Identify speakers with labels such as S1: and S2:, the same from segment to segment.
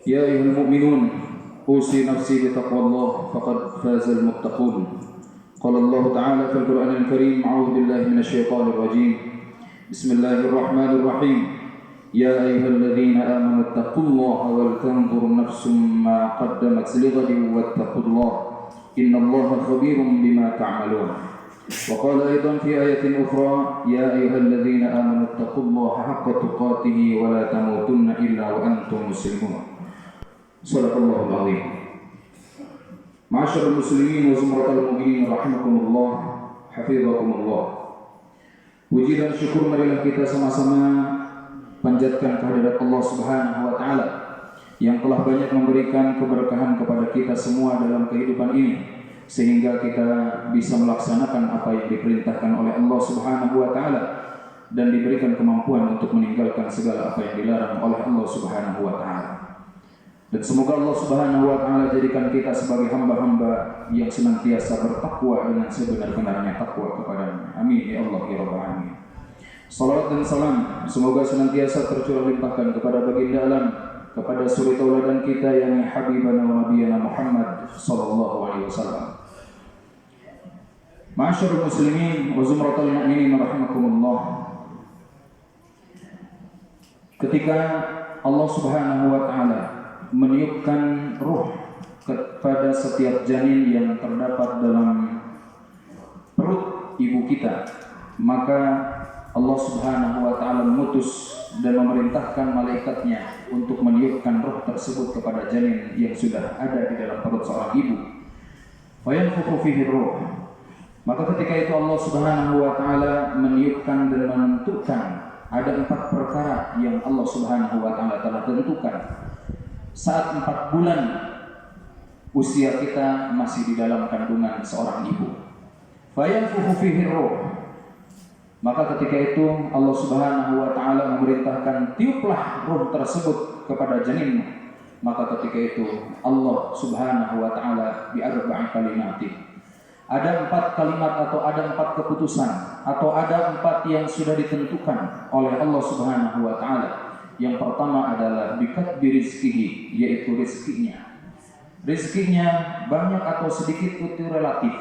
S1: يا أيها المؤمنون أوصي نفسي بتقوى الله فقد فاز المتقون. قال الله تعالى في القرآن الكريم: أعوذ بالله من الشيطان الرجيم. بسم الله الرحمن الرحيم. يا أيها الذين آمنوا اتقوا الله ولتنظر نفس ما قدمت لغد واتقوا الله إن الله خبير بما تعملون. وقال أيضا في آية أخرى: يا أيها الذين آمنوا اتقوا الله حق تقاته ولا تموتن إلا وأنتم مسلمون. صدق الله العظيم. Ma'asyiral muslimin wa zumratal mu'minin rahimakumullah, hafizakumullah. Puji dan syukur marilah kita sama-sama panjatkan kehadirat Allah Subhanahu wa taala yang telah banyak memberikan keberkahan kepada kita semua dalam kehidupan ini, sehingga kita bisa melaksanakan apa yang diperintahkan oleh Allah Subhanahu wa taala dan diberikan kemampuan untuk meninggalkan segala apa yang dilarang oleh Allah Subhanahu wa taala. Dan semoga Allah Subhanahu wa taala jadikan kita sebagai hamba-hamba yang senantiasa bertakwa dengan sebenar-benarnya takwa kepada-Nya. Amin ya Allah ya rabbal alamin. Salawat dan salam semoga senantiasa tercurah limpahkan kepada baginda alam, kepada suri tauladan kita yang habibana wa nabiyana Muhammad sallallahu alaihi wasallam. Ma'asyiral muslimin wa zumratal mu'minin rahimakumullah. Ketika Allah Subhanahu wa taala meniupkan ruh kepada setiap janin yang terdapat dalam perut ibu kita, maka Allah Subhanahu wa taala mengutus dan memerintahkan malaikatnya untuk meniupkan ruh tersebut kepada janin yang sudah ada di dalam perut seorang ibu. Fayanfukhu fihi ruh. Maka ketika itu Allah Subhanahu wa taala meniupkan dan menentukan ada 4 perkara yang Allah Subhanahu wa taala telah tentukan saat 4 bulan usia kita masih di dalam kandungan seorang ibu. Fayanfukhu fihi ruh. Maka ketika itu Allah Subhanahu wa taala memerintahkan, tiuplah ruh tersebut kepada janin. Maka ketika itu Allah Subhanahu wa taala bi arba'i kalimati. Ada 4 kalimat atau ada 4 keputusan atau ada 4 yang sudah ditentukan oleh Allah Subhanahu wa taala. Yang pertama adalah bikatbi rizkihi, yaitu rizkinya. Rizkinya banyak atau sedikit itu relatif,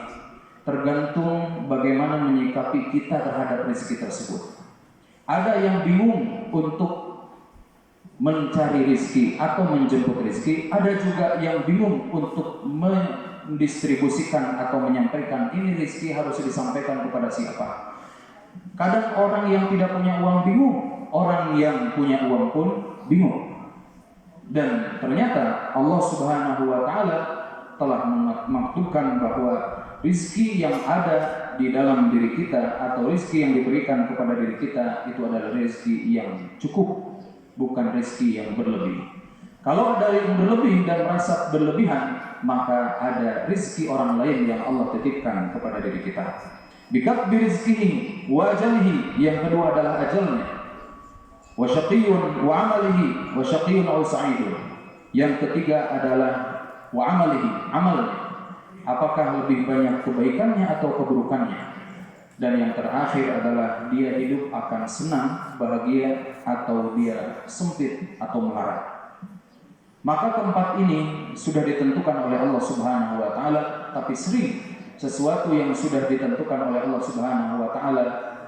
S1: tergantung bagaimana menyikapi kita terhadap rezeki tersebut. Ada yang bingung untuk mencari rezeki atau menjemput rezeki, ada juga yang bingung untuk mendistribusikan atau menyampaikan ini rezeki harus disampaikan kepada siapa. Kadang orang yang tidak punya uang bingung, orang yang punya uang pun bingung. Dan ternyata Allah Subhanahu wa taala telah memaktubkan bahwa rizki yang ada di dalam diri kita atau rizki yang diberikan kepada diri kita itu adalah rizki yang cukup, bukan rizki yang berlebih. Kalau ada yang berlebih dan merasa berlebihan, maka ada rizki orang lain yang Allah titipkan kepada diri kita. Bikatbi rizkihi wa ajalihi, yang kedua adalah ajalnya. Wa syaqiyyun wa amalihi, wa syaqiyyun aw sa'idun. Yang ketiga adalah wa amalihi, amalnya. Apakah lebih banyak kebaikannya atau keburukannya? Dan yang terakhir adalah dia hidup akan senang, bahagia, atau dia sempit atau melarat. Maka keempat ini sudah ditentukan oleh Allah Subhanahu wa taala, tapi sering sesuatu yang sudah ditentukan oleh Allah Subhanahu wa taala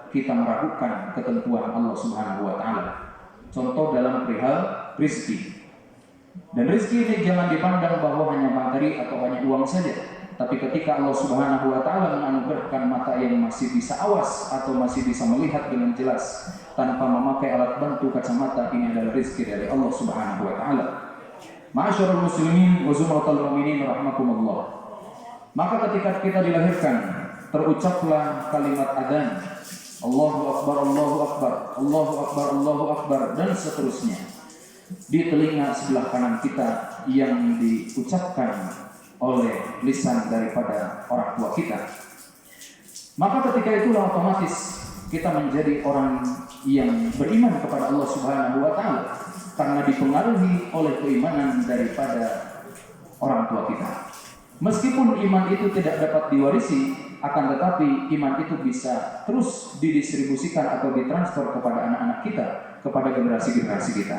S1: kita meragukan ketentuan Allah Subhanahu wa taala. Contoh dalam perihal rezeki. Dan rezeki ini jangan dipandang bahwa hanya materi atau hanya uang saja. Tapi ketika Allah Subhanahu wa taala menganugerahkan mata yang masih bisa awas atau masih bisa melihat dengan jelas tanpa memakai alat bantu kacamata, ini adalah rezeki dari Allah Subhanahu wa taala. Ma'asyiral muslimin wa zumratal mu'minin rahimakumullah. Maka ketika kita dilahirkan, terucaplah kalimat adzan, Allahu akbar, Allahu akbar, Allahu akbar, Allahu akbar, dan seterusnya di telinga sebelah kanan kita yang diucapkan oleh lisan daripada orang tua kita. Maka ketika itulah otomatis kita menjadi orang yang beriman kepada Allah Subhanahu wa taala karena dipengaruhi oleh keimanan daripada orang tua kita. Meskipun iman itu tidak dapat diwarisi, akan tetapi iman itu bisa terus didistribusikan atau ditransfer kepada anak-anak kita, kepada generasi-generasi kita.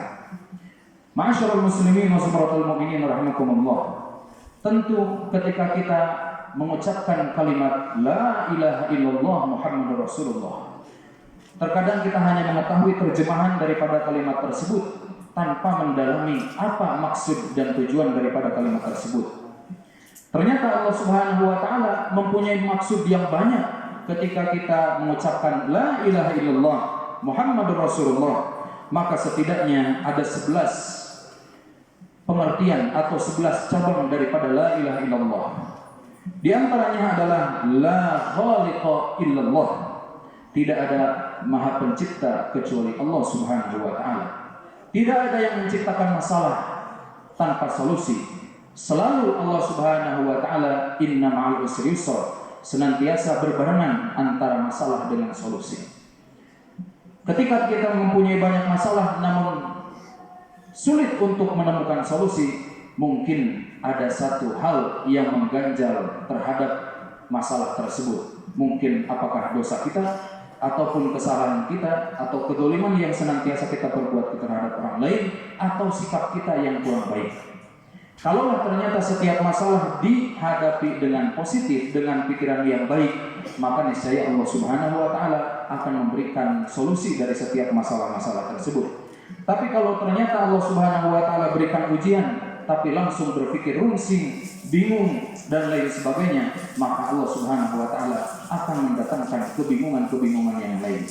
S1: Ma'asyiral muslimin wa sumratul mu'minin rahimakumullah. Tentu ketika kita mengucapkan kalimat la ilaha illallah Muhammadur Rasulullah, terkadang kita hanya mengetahui terjemahan daripada kalimat tersebut tanpa mendalami apa maksud dan tujuan daripada kalimat tersebut. Ternyata Allah Subhanahu wa taala mempunyai maksud yang banyak ketika kita mengucapkan la ilaha illallah Muhammadur Rasulullah. Maka setidaknya ada 11 pengertian atau 11 cabang daripada la ilaha illallah. Di antaranya adalah la khaliqa illallah. Tidak ada maha pencipta kecuali Allah Subhanahu wa taala. Tidak ada yang menciptakan masalah tanpa solusi. Selalu Allah Subhanahu wa taala inna ma'al usri yusra, senantiasa berbarengan antara masalah dengan solusi. Ketika kita mempunyai banyak masalah namun sulit untuk menemukan solusi, mungkin ada satu hal yang mengganjal terhadap masalah tersebut. Mungkin apakah dosa kita, ataupun kesalahan kita, atau kedoliman yang senantiasa kita perbuat terhadap orang lain, atau sikap kita yang kurang baik. Kalaulah ternyata setiap masalah dihadapi dengan positif, dengan pikiran yang baik, maka niscaya Allah Subhanahu wa taala akan memberikan solusi dari setiap masalah-masalah tersebut. Tapi kalau ternyata Allah Subhanahu wa taala berikan ujian, tapi langsung berpikir rungsing, bingung dan lain sebagainya, maka Allah Subhanahu wa taala akan mendatangkan kebingungan-kebingungan yang lain.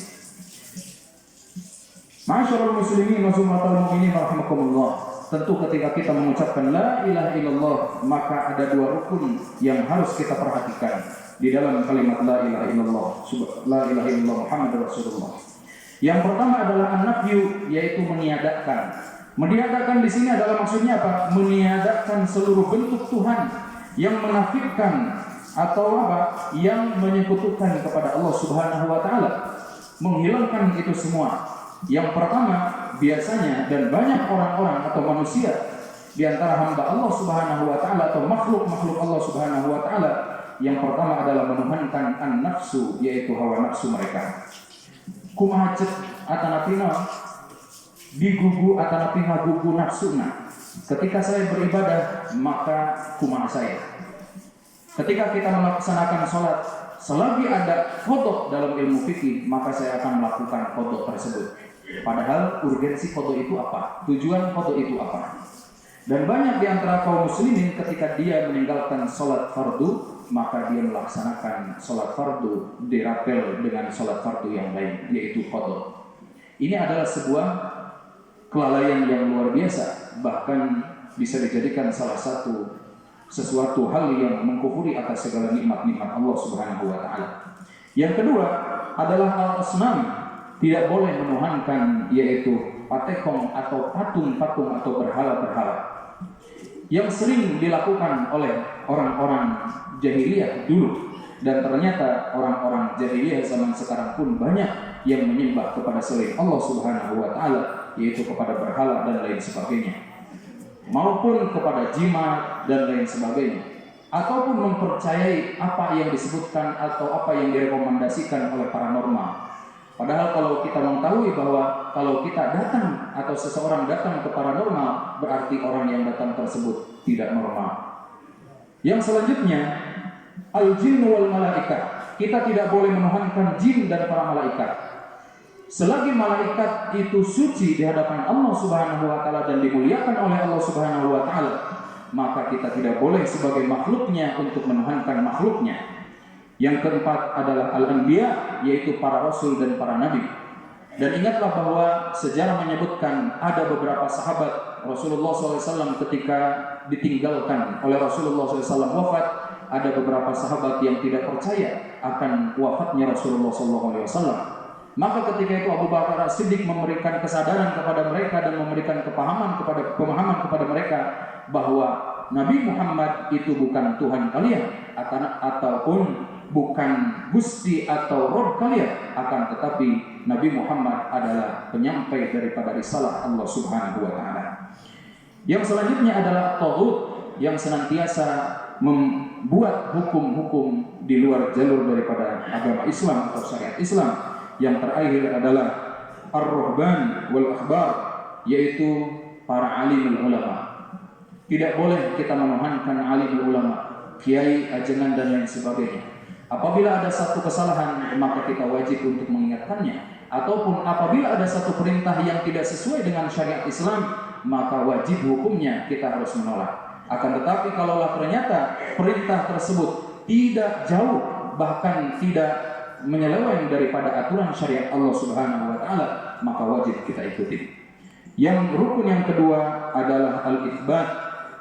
S1: Ma'asyiral muslimin wa sumratul mu'minin rahimakumullah. Tentu ketika kita mengucapkan la ilaha illallah, maka ada 2 rukun yang harus kita perhatikan di dalam kalimat la ilaha illallah, la ilaha illallah Muhammadur Rasulullah. Yang pertama adalah an-nafyu, yaitu meniadakan. Meniadakan di sini adalah maksudnya apa? Meniadakan seluruh bentuk Tuhan yang menafikan atau apa? Yang menyekutukan kepada Allah Subhanahu wa taala. Menghilangkan itu semua. Yang pertama, biasanya dan banyak orang-orang atau manusia di antara hamba Allah Subhanahu wa taala atau makhluk-makhluk Allah Subhanahu wa taala, yang pertama adalah menuhankan an-nafsu, yaitu hawa nafsu mereka. Kumaha cek atanapina digugu atanapina gugu nafsuna. Ketika saya beribadah, maka kumaha saya. Ketika kita melaksanakan sholat, selagi ada qadha dalam ilmu fikih, maka saya akan melakukan qadha tersebut. Padahal urgensi qadha itu apa? Tujuan qadha itu apa? Dan banyak di antara kaum muslimin ketika dia meninggalkan sholat fardu, maka dia melaksanakan sholat fardu dirapel dengan sholat fardu yang lain, yaitu qadha. Ini adalah sebuah kelalaian yang luar biasa, bahkan bisa dijadikan salah satu sesuatu hal yang mengkufuri atas segala nikmat-nikmat Allah Subhanahu wa taala. Yang kedua adalah al-asnam, tidak boleh menuhankan, yaitu patekong atau patung-patung atau berhala-berhala yang sering dilakukan oleh orang-orang jahiliyah dulu, dan ternyata orang-orang jahiliyah zaman sekarang pun banyak yang menyembah kepada selain Allah Subhanahu wa taala, yaitu kepada berhala dan lain sebagainya, maupun kepada jimat dan lain sebagainya, ataupun mempercayai apa yang disebutkan atau apa yang direkomendasikan oleh paranormal. Padahal kalau kita mengetahui bahwa kalau kita datang atau seseorang datang ke paranormal, berarti orang yang datang tersebut tidak normal. Yang selanjutnya, al-jin wal malaikat. Kita tidak boleh menuhankan jin dan para malaikat. Selagi malaikat itu suci di hadapan Allah Subhanahu wa taala dan dimuliakan oleh Allah Subhanahu wa taala, maka kita tidak boleh sebagai makhluknya untuk menuhankan makhluknya. Yang keempat adalah al-anbiya, yaitu para rasul dan para nabi. Dan ingatlah bahwa sejarah menyebutkan ada beberapa sahabat Rasulullah SAW ketika ditinggalkan oleh Rasulullah SAW wafat, ada beberapa sahabat yang tidak percaya akan wafatnya Rasulullah SAW. Maka ketika itu Abu Bakar As-Siddiq memberikan kesadaran kepada mereka dan memberikan pemahaman kepada mereka bahwa Nabi Muhammad itu bukan Tuhan kalian ataupun bukan Gusti atau Rabb kalian, akan tetapi Nabi Muhammad adalah penyampai daripada risalah Allah Subhanahu wa taala. Yang selanjutnya adalah taghut, yang senantiasa membuat hukum-hukum di luar jalur daripada agama Islam atau syariat Islam. Yang terakhir adalah ar-ruhban wal ahbar, yaitu para alimul ulama. Tidak boleh kita menuhankan alimul ulama, kiai, ajengan dan lain sebagainya. Apabila ada satu kesalahan, maka kita wajib untuk mengingatkannya. Ataupun apabila ada satu perintah yang tidak sesuai dengan syariat Islam, maka wajib hukumnya kita harus menolak. Akan tetapi kalaulah ternyata perintah tersebut tidak jauh, bahkan tidak menyeleweng daripada aturan syariat Allah Subhanahu wa taala, maka wajib kita ikuti. Yang rukun yang kedua adalah al-itsbat,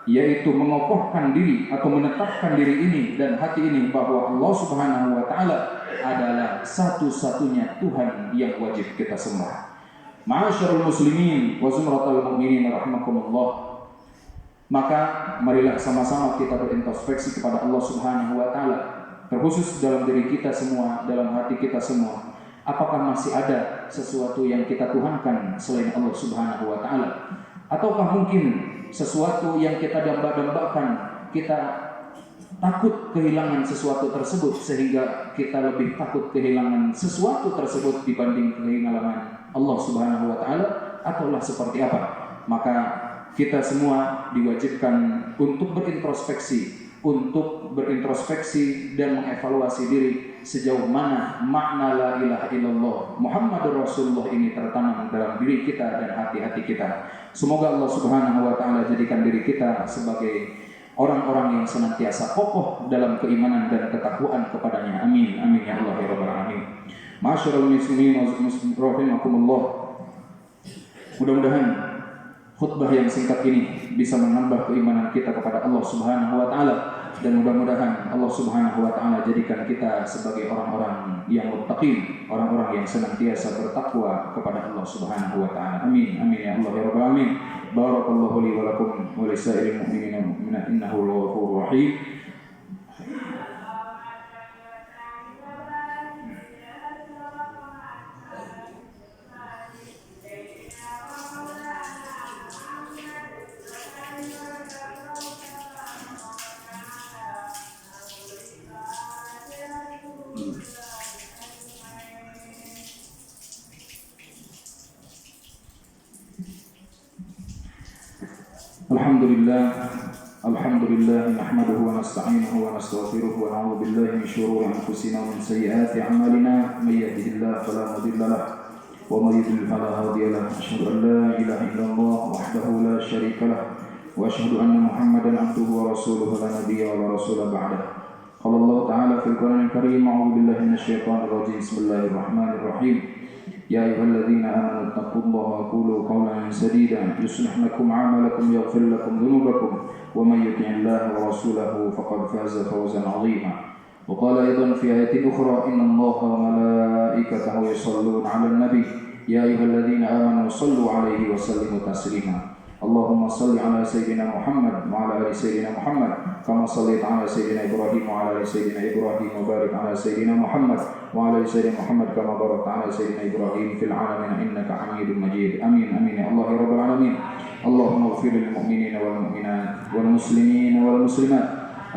S1: yaitu mengokohkan diri atau menetapkan diri ini dan hati ini bahwa Allah Subhanahu wa taala adalah satu-satunya Tuhan yang wajib kita sembah. Ma'asyiral muslimin wa zumratal mu'minin rahimakumullah. Maka marilah sama-sama kita berintrospeksi kepada Allah Subhanahu wa taala, terkhusus dalam diri kita semua, dalam hati kita semua. Apakah masih ada sesuatu yang kita tuhankan selain Allah Subhanahu wa taala? Ataukah mungkin sesuatu yang kita damba-dambakan, kita takut kehilangan sesuatu tersebut sehingga kita lebih takut kehilangan sesuatu tersebut dibanding kehilangan Allah Subhanahu wa taala, ataulah seperti apa? Maka kita semua diwajibkan untuk berintrospeksi dan mengevaluasi diri sejauh mana makna la ilaha illallah Muhammadur Rasulullah ini tertanam dalam diri kita dan hati-hati kita. Semoga Allah Subhanahu wa taala jadikan diri kita sebagai orang-orang yang senantiasa kokoh dalam keimanan dan ketakwaan kepadanya. Amin. Amin ya Allah ya rabbal alamin. Ma'asyiral muslimin wa rahimakumullah. Mudah-mudahan khutbah yang singkat ini bisa menambah keimanan kita kepada Allah Subhanahu wa taala, dan mudah-mudahan Allah Subhanahu wa taala jadikan kita sebagai orang-orang yang muttaqin, orang-orang yang senantiasa bertakwa kepada Allah Subhanahu wa taala. Amin. Amin ya Allah ya rabbal alamin. Barakallahu li wa lakum wa lisa'iril mu'minina wal mu'minat innahu ghafurur rahim. Alhamdulillah nahmaduhu wa nasta'inuhu wa nastaghfiruhu wa na'udzu billahi min shururi anfusina wa min sayyiati a'malina may yahdihillahu fala mudilla lahu wa may yudlil fala hadiya lahu. Asyhadu an la ilaha illallah wahdahu la syarika lahu wa asyhadu anna Muhammadan abduhu wa rasuluhu la nabiyya wa la rasula ba'dahu. Qala Allah ta'ala fil Qur'anil Karim, a'udzu billahi minasyaitonir rajim. Bismillahirrahmanirrahim. يا أيها الذين آمنوا اتقوا الله وقولوا قولا سديدا يصلح لكم أعمالكم يغفر لكم ذنوبكم ومن يطع الله ورسوله فقد فاز فوزا عظيما. وقال أيضا في آية أخرى إن الله وملائكته يصلون على النبي يا أيها الذين آمنوا صلوا عليه وسلموا تسليما. اللهم صل على سيدنا محمد وعلى آل سيدنا محمد كما صليت على سيدنا إبراهيم وعلى آل سيدنا إبراهيم وبارك على سيدنا محمد وعلى آل سيدنا محمد كما باركت على سيدنا إبراهيم في العالمين إنك حميد مجيد. آمين آمين يا الله يا رب العالمين. اللهم اغفر للمؤمنين والمؤمنات والمسلمين والمسلمات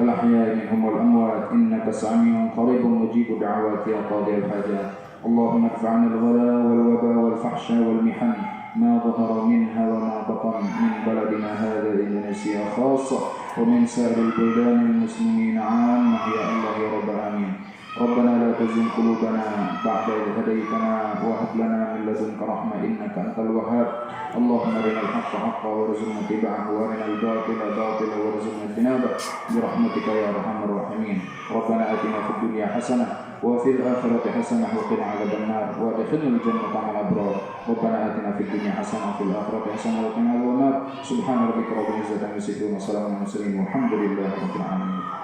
S1: الأحياء منهم والأموات إنك سميع قريب مجيب دعوات يا قاضي الحاجات. اللهم ادفع عنا الغلاء والوباء والفحشاء والمحن ما ظهر منها وما بطن من بلدنا هذا إندونيسيا خاصة ومن سائر البلدان المسلمين عامة يا الله يا رب العالمين. ربنا لا تزغ قلوبنا بعد إذ هديتنا وهب لنا من لدنك رحمة إنك أنت الوهاب. اللهم أرنا الحق حقا وارزقنا اتباعه وأرنا الباطل باطلا وارزقنا اجتنابه برحمتك يا أرحم الراحمين. ربنا آتنا في الدنيا حسنة وفي الآخرة حسنة وقنا عذاب النار وادخلنا الجنة مع الأبرار. ربنا آتنا في الدنيا حسنة وفي الآخرة حسنة وقنا عذاب النار. سبحان ربك رب العزة عما يصفون وسلام على المرسلين والحمد لله رب العالمين.